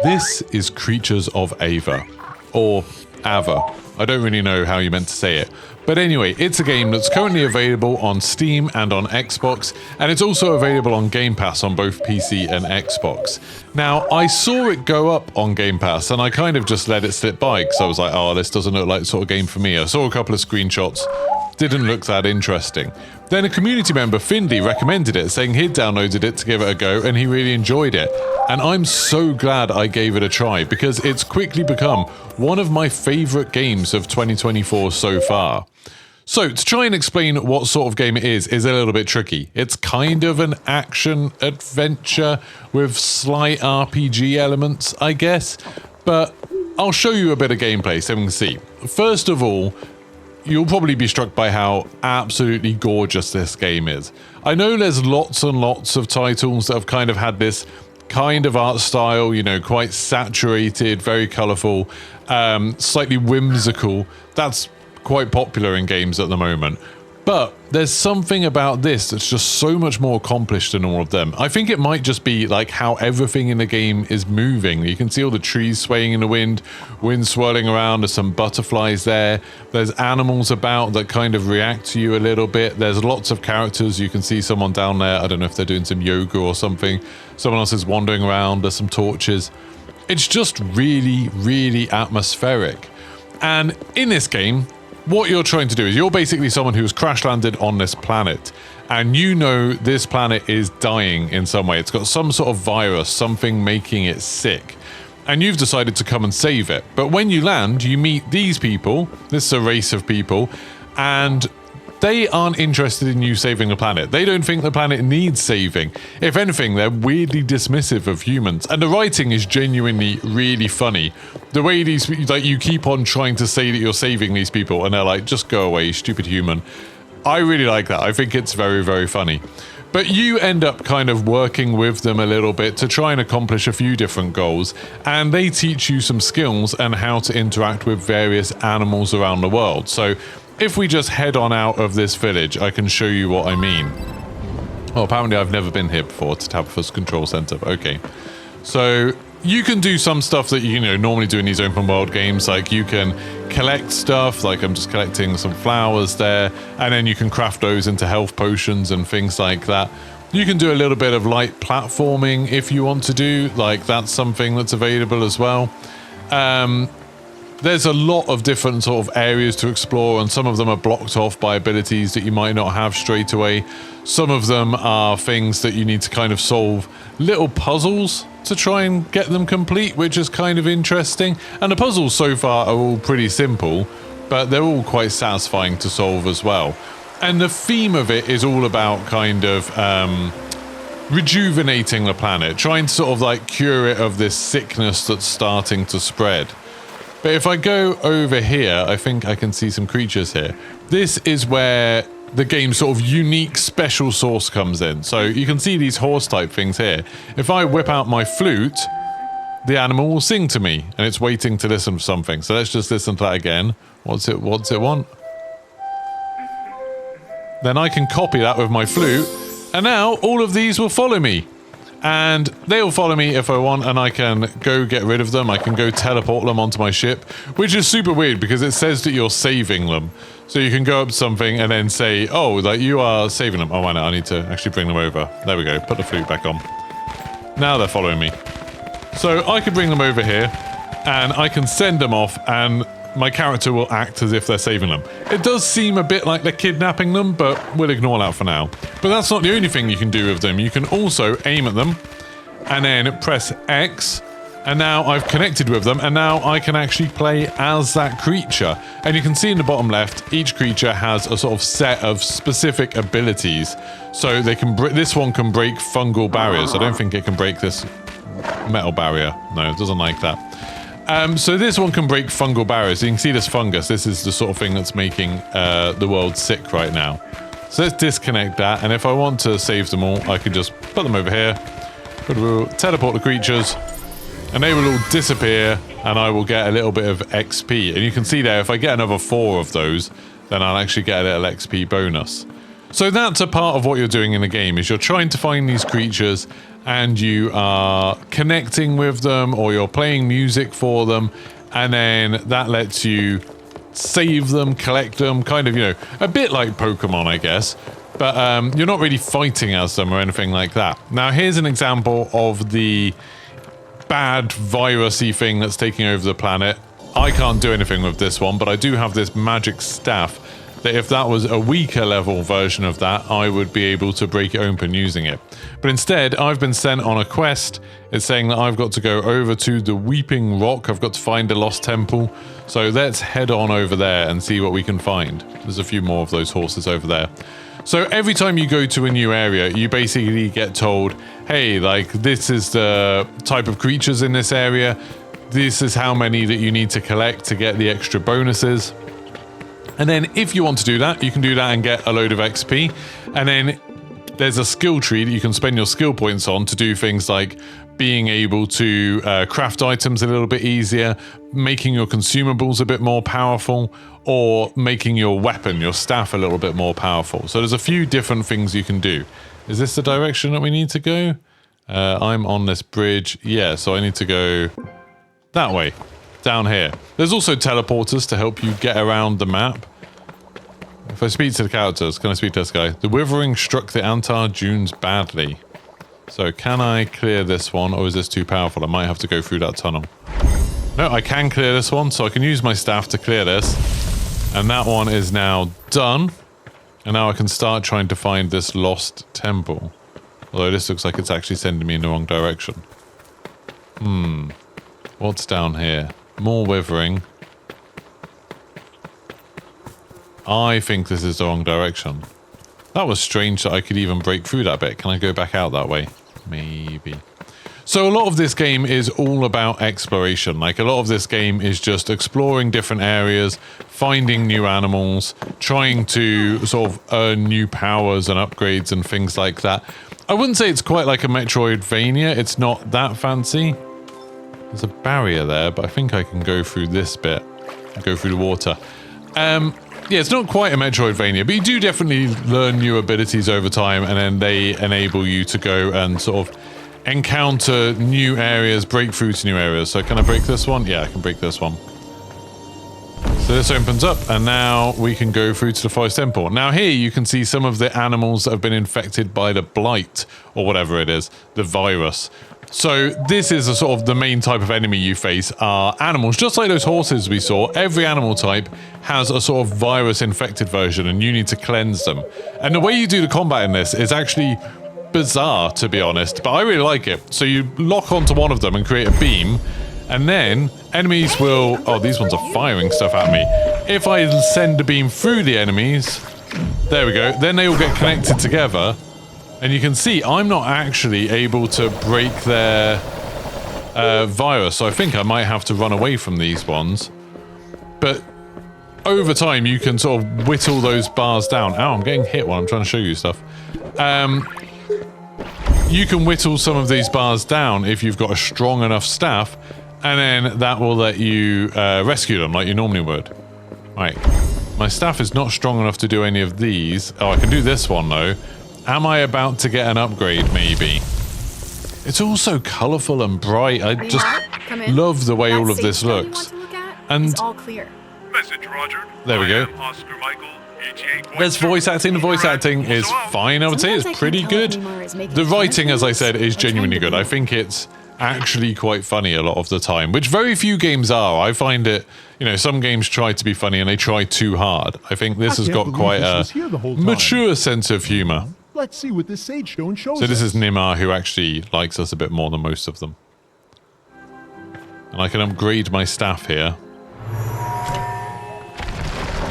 This is Creatures of Ava, or Ava. I don't really know how you meant to say it. But anyway, it's a game that's currently available on Steam and on Xbox, and it's also available on Game Pass on both PC and Xbox. Now, I saw it go up on Game Pass, and I kind of just let it slip by, because I was like, oh, this doesn't look like the sort of game for me. I saw a couple of screenshots, didn't look that interesting. Then a community member, Findley, recommended it, saying he'd downloaded it to give it a go, and he really enjoyed it. And I'm so glad I gave it a try, because it's quickly become one of my favourite games of 2024 so far. So, to try and explain what sort of game it is a little bit tricky. It's kind of an action-adventure with slight RPG elements, I guess. But I'll show you a bit of gameplay so we can see. First of all, you'll probably be struck by how absolutely gorgeous this game is. I know there's lots and lots of titles that have kind of had this kind of art style, you know, quite saturated, very colourful, slightly whimsical. That's quite popular in games at the moment. But there's something about this that's just so much more accomplished than all of them. I think it might just be like how everything in the game is moving. You can see all the trees swaying in the wind swirling around, there's some butterflies there. There's animals about that kind of react to you a little bit. There's lots of characters. You can see someone down there, I don't know if they're doing some yoga or something. Someone else is wandering around, there's some torches. It's just really, really atmospheric. And in this game, what you're trying to do is you're basically someone who's crash landed on this planet, and you know this planet is dying in some way. It's got some sort of virus, something making it sick, and you've decided to come and save it. But when you land, you meet these people. This is a race of people, and they aren't interested in you saving the planet. They don't think the planet needs saving. If anything, they're weirdly dismissive of humans. And the writing is genuinely really funny. The way these, like, you keep on trying to say that you're saving these people, and they're like, just go away, stupid human. I really like that. I think it's very, very funny. But you end up kind of working with them a little bit to try and accomplish a few different goals, and they teach you some skills and how to interact with various animals around the world. So if we just head on out of this village, I can show you what I mean. Oh, apparently I've never been here before. It's Tabitha's control center. Okay. So you can do some stuff that you know normally do in these open world games. Like you can collect stuff, like I'm just collecting some flowers there, and then you can craft those into health potions and things like that. You can do a little bit of light platforming if you want to do, like that's something that's available as well. There's a lot of different sort of areas to explore, and some of them are blocked off by abilities that you might not have straight away. Some of them are things that you need to kind of solve little puzzles to try and get them complete, which is kind of interesting. And the puzzles so far are all pretty simple, but they're all quite satisfying to solve as well. And the theme of it is all about kind of rejuvenating the planet, trying to sort of like cure it of this sickness that's starting to spread. But if I go over here, I think I can see some creatures here. This is where the game's sort of unique special sauce comes in. So you can see these horse type things here. If I whip out my flute, the animal will sing to me, and it's waiting to listen for something. So let's just listen to that again. What's it want? Then I can copy that with my flute, and now all of these will follow me. And they'll follow me if I want, and I can go get rid of them. I can go teleport them onto my ship, which is super weird because it says that you're saving them. So you can go up to something and then say, oh, like you are saving them. Oh, why not? I need to actually bring them over. There we go. Put the flute back on. Now they're following me. So I can bring them over here, and I can send them off, and my character will act as if they're saving them. It does seem a bit like they're kidnapping them, but we'll ignore that for now. But that's not the only thing you can do with them. You can also aim at them and then press X, and now I've connected with them, and now I can actually play as that creature. And you can see in the bottom left, each creature has a sort of set of specific abilities. So they can this one can break fungal barriers. I don't think it can break this metal barrier. No, it doesn't like that. So this one can break fungal barriers. You can see this fungus. This is the sort of thing that's making the world sick right now. So let's disconnect that. And if I want to save them all, I can just put them over here. Teleport the creatures. And they will all disappear. And I will get a little bit of XP. And you can see there, if I get another 4 of those, then I'll actually get a little XP bonus. So that's a part of what you're doing in the game, is you're trying to find these creatures and you are connecting with them, or you're playing music for them, and then that lets you save them, collect them, kind of, you know, a bit like Pokemon, I guess. But you're not really fighting as them or anything like that. Now, here's an example of the bad virusy thing that's taking over the planet. I can't do anything with this one, but I do have this magic staff that if that was a weaker level version of that, I would be able to break it open using it. But instead, I've been sent on a quest. It's saying that I've got to go over to the Weeping Rock. I've got to find a lost temple. So let's head on over there and see what we can find. There's a few more of those horses over there. So every time you go to a new area, you basically get told, hey, like, this is the type of creatures in this area. This is how many that you need to collect to get the extra bonuses. And then if you want to do that, you can do that and get a load of XP. And then there's a skill tree that you can spend your skill points on to do things like being able to craft items a little bit easier, making your consumables a bit more powerful, or making your weapon, your staff, a little bit more powerful. So there's a few different things you can do. Is this the direction that we need to go? I'm on this bridge. Yeah, so I need to go that way, down here. There's also teleporters to help you get around the map. If I speak to the characters, can I speak to this guy? The Withering struck the Antar Dunes badly. So can I clear this one, or is this too powerful? I might have to go through that tunnel. No, I can clear this one, so I can use my staff to clear this. And that one is now done. And now I can start trying to find this lost temple. Although this looks like it's actually sending me in the wrong direction. What's down here? More withering. I think this is the wrong direction. That was strange that I could even break through that bit. Can I go back out that way? Maybe. So a lot of this game is all about exploration. Like, a lot of this game is just exploring different areas, finding new animals, trying to sort of earn new powers and upgrades and things like that. I wouldn't say it's quite like a Metroidvania. It's not that fancy. There's a barrier there, but I think I can go through this bit and go through the water. Yeah, it's not quite a Metroidvania, but you do definitely learn new abilities over time, and then they enable you to go and sort of encounter new areas, break through to new areas. So can I break this one? Yeah, I can break this one. So this opens up, and now we can go through to the Forest Temple. Now here you can see some of the animals that have been infected by the blight, or whatever it is, the virus. So this is a sort of the main type of enemy you face are animals. Just like those horses we saw, every animal type has a sort of virus-infected version, and you need to cleanse them. And the way you do the combat in this is actually bizarre, to be honest, but I really like it. So you lock onto one of them and create a beam, and then enemies will... Oh, these ones are firing stuff at me. If I send a beam through the enemies, there we go, then they all get connected together. And you can see I'm not actually able to break their virus, so I think I might have to run away from these ones. But over time, you can sort of whittle those bars down. Ow, I'm getting hit while I'm trying to show you stuff. You can whittle some of these bars down if you've got a strong enough staff, and then that will let you rescue them like you normally would. Right, my staff is not strong enough to do any of these. Oh, I can do this one though. Am I about to get an upgrade, maybe? It's all so colourful and bright. I just love the way all of this looks. And all clear. There we go. There's voice acting. The voice acting is fine, I would say. It's pretty good. The writing, as I said, is genuinely good. I think it's actually quite funny a lot of the time, which very few games are. I find it, you know, some games try to be funny and they try too hard. I think this has got quite a mature sense of humour. Let's see what this sage stone shows us. So this is Nimar, who actually likes us a bit more than most of them. And I can upgrade my staff here.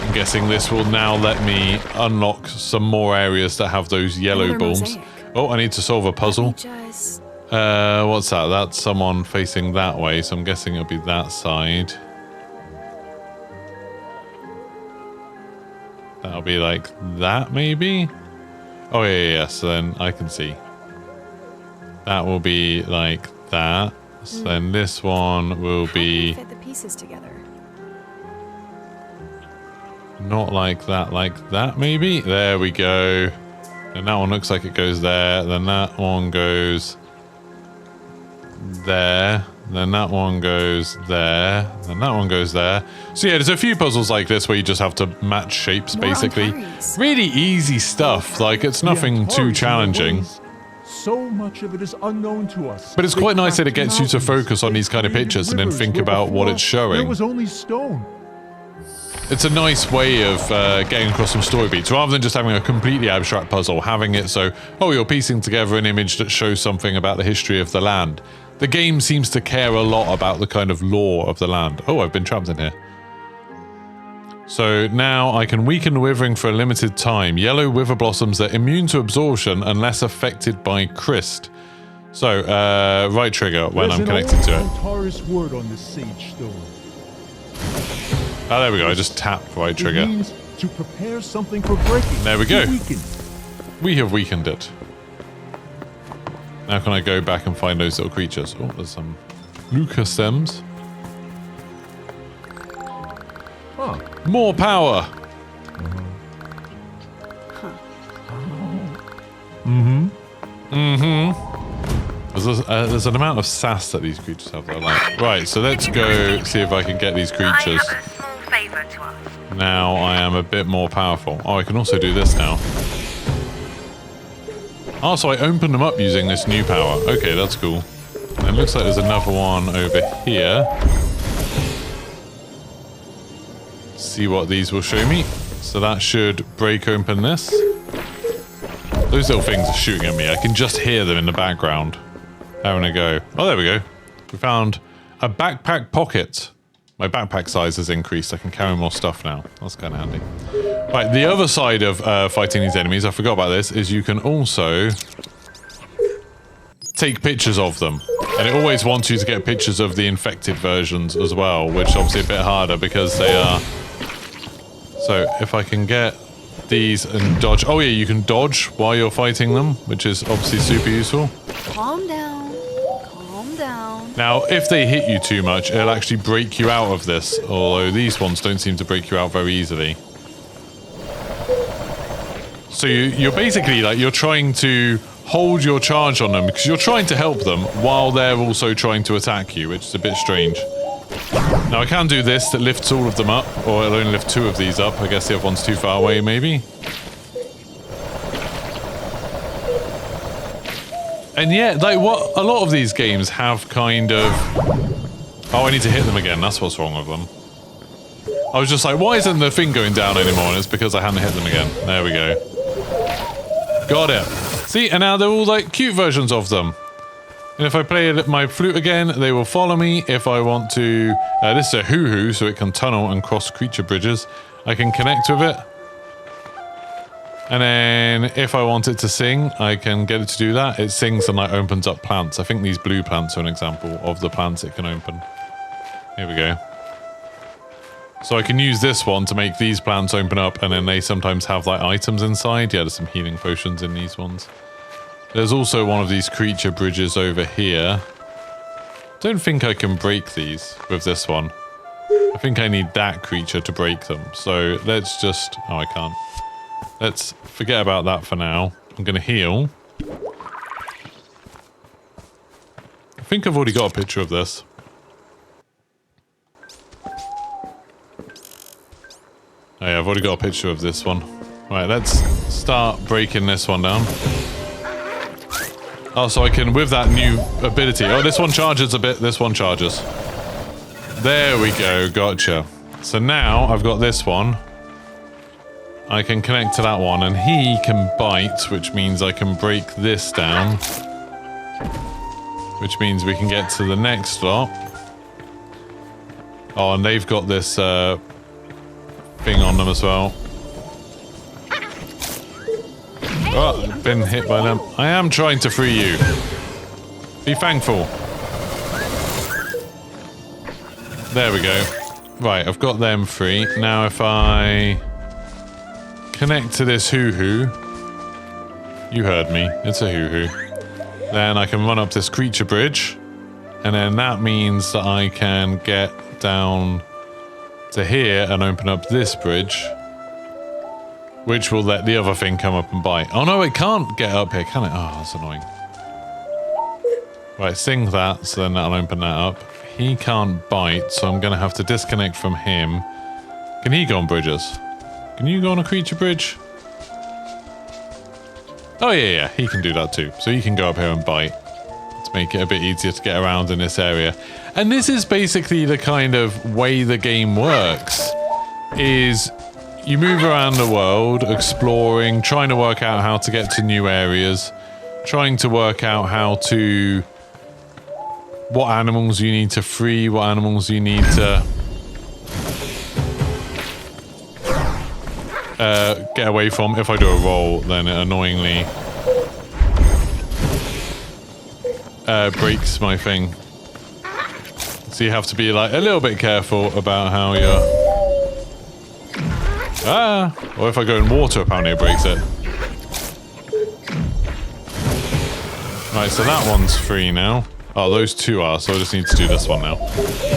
I'm guessing this will now let me unlock some more areas that have those yellow bulbs. Oh, I need to solve a puzzle. What's that? That's someone facing that way, so I'm guessing it'll be that side. That'll be like that, maybe? Oh, yeah, so then I can see. That will be like that. So then this one will be... Fit the pieces together. Not like that, maybe? There we go. And that one looks like it goes there. Then that one goes there. Then that one goes there. Then that one goes there. So yeah, there's a few puzzles like this where you just have to match shapes, basically. Really easy stuff. Like, it's nothing too challenging. So much of it is unknown to us. But it's quite nice that it gets you to focus on these kind of pictures and then think about what it's showing. There was only stone. It's a nice way of getting across some story beats, rather than just having a completely abstract puzzle, having it so, oh, you're piecing together an image that shows something about the history of the land. The game seems to care a lot about the kind of lore of the land. Oh, I've been trapped in here. So now I can weaken the withering for a limited time. Yellow wither blossoms are immune to absorption unless affected by Christ. So, right trigger when I'm connected to it. There's an old word on this sage stone. Oh, there we go. I just tapped right trigger. It means to prepare something for breaking. There we go. Weaken. We have weakened it. Now can I go back and find those little creatures? Oh, there's some Luca stems. Huh. More power. There's an amount of sass that these creatures have that I like. Right, so let's go see if I can get these creatures. I have a small favor to ask. Now I am a bit more powerful. Oh, I can also do this now. Oh, so I opened them up using this new power. Okay, that's cool. And it looks like there's another one over here. See what these will show me. So that should break open this. Those little things are shooting at me. I can just hear them in the background. Having a go. Oh, there we go. We found a backpack pocket. My backpack size has increased. I can carry more stuff now. That's kind of handy. Right, the other side of fighting these enemies, I forgot about this, is you can also take pictures of them. And it always wants you to get pictures of the infected versions as well, which is obviously a bit harder because they are... So, if I can get these and dodge... Oh yeah, you can dodge while you're fighting them, which is obviously super useful. Calm down. Calm down. Now, if they hit you too much, it'll actually break you out of this, although these ones don't seem to break you out very easily. So you're basically like, you're trying to hold your charge on them because you're trying to help them while they're also trying to attack you, which is a bit strange. Now I can do this that lifts all of them up, or it'll only lift 2 of these up. I guess the other one's too far away, maybe. And yeah, like what a lot of these games have kind of... Oh, I need to hit them again. That's what's wrong with them. I was just like, why isn't the thing going down anymore? And it's because I hadn't hit them again. There we go. Got it. See, and now they're all like cute versions of them. And if I play my flute again, they will follow me. If I want to... this is a hoo-hoo, so it can tunnel and cross creature bridges. I can connect with it. And then if I want it to sing, I can get it to do that. It sings and like opens up plants. I think these blue plants are an example of the plants it can open. Here we go. So I can use this one to make these plants open up, and then they sometimes have like items inside. Yeah, there's some healing potions in these ones. There's also one of these creature bridges over here. Don't think I can break these with this one. I think I need that creature to break them. So let's just... Oh, I can't. Let's forget about that for now. I'm going to heal. I think I've already got a picture of this. Oh yeah, I've already got a picture of this one. Right, let's start breaking this one down. Oh, so I can, with that new ability... Oh, this one charges a bit, this one charges. There we go, gotcha. So now I've got this one. I can connect to that one, and he can bite, which means I can break this down. Which means we can get to the next lot. Oh, and they've got this thing on them as well. Oh, I've been hit by them. I am trying to free you. Be thankful. There we go. Right, I've got them free. Now if I connect to this hoo-hoo. You heard me. It's a hoo-hoo. Then I can run up this creature bridge. And then that means that I can get down to here and open up this bridge. Which will let the other thing come up and bite. Oh no, it can't get up here, can it? Oh, that's annoying. Right, sing that, so then that'll open that up. He can't bite, so I'm going to have to disconnect from him. Can he go on bridges? Can you go on a creature bridge? Oh, yeah, he can do that too. So he can go up here and bite. Let's make it a bit easier to get around in this area. And this is basically the kind of way the game works, is you move around the world, exploring, trying to work out how to get to new areas, trying to work out what animals you need to free, what animals you need to get away from. If I do a roll, then it annoyingly breaks my thing. So you have to be like a little bit careful about how you're... Or if I go in water, apparently it breaks it. Right, so that one's free now. Oh, those two are, so I just need to do this one now.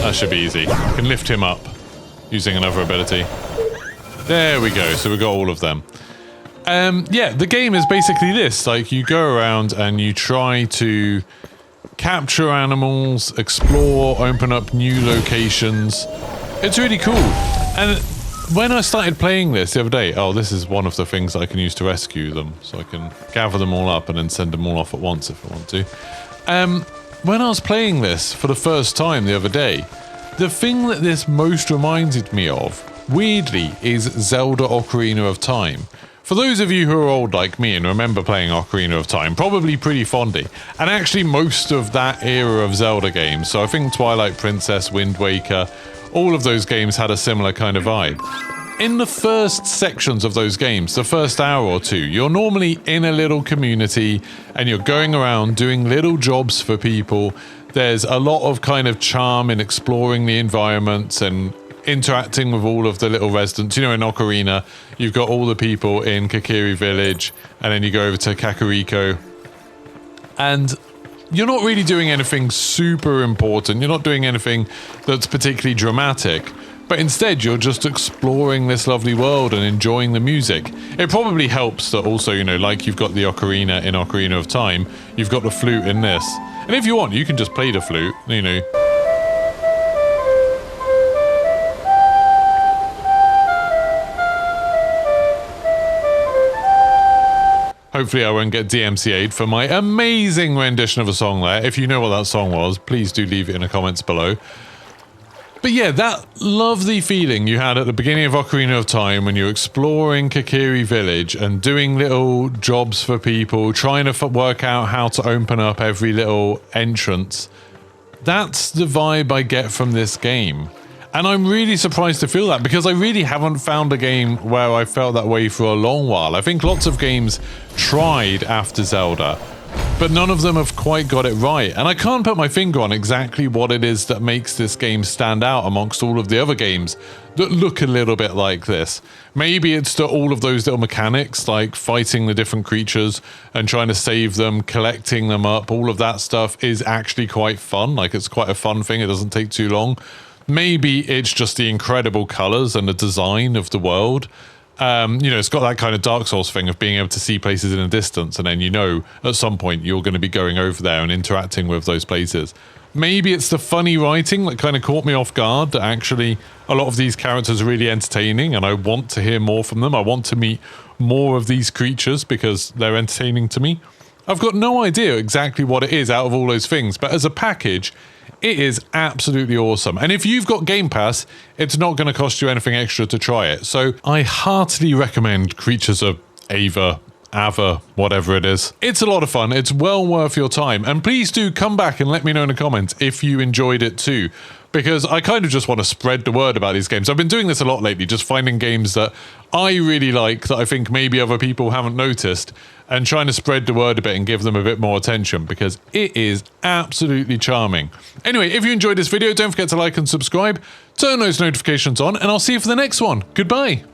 That should be easy. I can lift him up using another ability. There we go, so we got all of them. Yeah, the game is basically this. Like, you go around and you try to capture animals, explore, open up new locations. It's really cool. And when I started playing this the other day, oh, this is one of the things that I can use to rescue them. So I can gather them all up and then send them all off at once if I want to. When I was playing this for the first time the other day, the thing that this most reminded me of, weirdly, is Zelda Ocarina of Time. For those of you who are old like me and remember playing Ocarina of Time, probably pretty fondly, and actually most of that era of Zelda games, so I think Twilight Princess, Wind Waker, all of those games had a similar kind of vibe. In the first sections of those games, the first hour or two, you're normally in a little community and you're going around doing little jobs for people. There's a lot of kind of charm in exploring the environments and interacting with all of the little residents. You know, in Ocarina, you've got all the people in Kokiri Village, and then you go over to Kakariko, and you're not really doing anything super important. You're not doing anything that's particularly dramatic, but instead you're just exploring this lovely world and enjoying the music. It probably helps that also, you know, like you've got the ocarina in Ocarina of Time, you've got the flute in this. And if you want, you can just play the flute, you know. Hopefully I won't get DMCA'd for my amazing rendition of a song there. If you know what that song was, please do leave it in the comments below. But yeah, that lovely feeling you had at the beginning of Ocarina of Time when you're exploring Kokiri Village and doing little jobs for people, trying to work out how to open up every little entrance. That's the vibe I get from this game. And I'm really surprised to feel that, because I really haven't found a game where I felt that way for a long while. I think lots of games tried after Zelda, but none of them have quite got it right. And I can't put my finger on exactly what it is that makes this game stand out amongst all of the other games that look a little bit like this. Maybe it's that all of those little mechanics, like fighting the different creatures and trying to save them, collecting them up, all of that stuff is actually quite fun. Like, it's quite a fun thing. It doesn't take too long. Maybe it's just the incredible colors and the design of the world. You know, it's got that kind of Dark Souls thing of being able to see places in a distance, and then you know at some point you're going to be going over there and interacting with those places. Maybe it's the funny writing that kind of caught me off guard, that actually a lot of these characters are really entertaining and I want to hear more from them. I want to meet more of these creatures because they're entertaining to me. I've got no idea exactly what it is out of all those things, but as a package, it is absolutely awesome. And if you've got Game Pass, it's not going to cost you anything extra to try it. So I heartily recommend Creatures of Ava, whatever it is. It's a lot of fun. It's well worth your time. And please do come back and let me know in the comments if you enjoyed it too, because I kind of just want to spread the word about these games. I've been doing this a lot lately, just finding games that I really like that I think maybe other people haven't noticed, and trying to spread the word a bit and give them a bit more attention, because it is absolutely charming. Anyway, if you enjoyed this video, don't forget to like and subscribe, turn those notifications on, and I'll see you for the next one. Goodbye.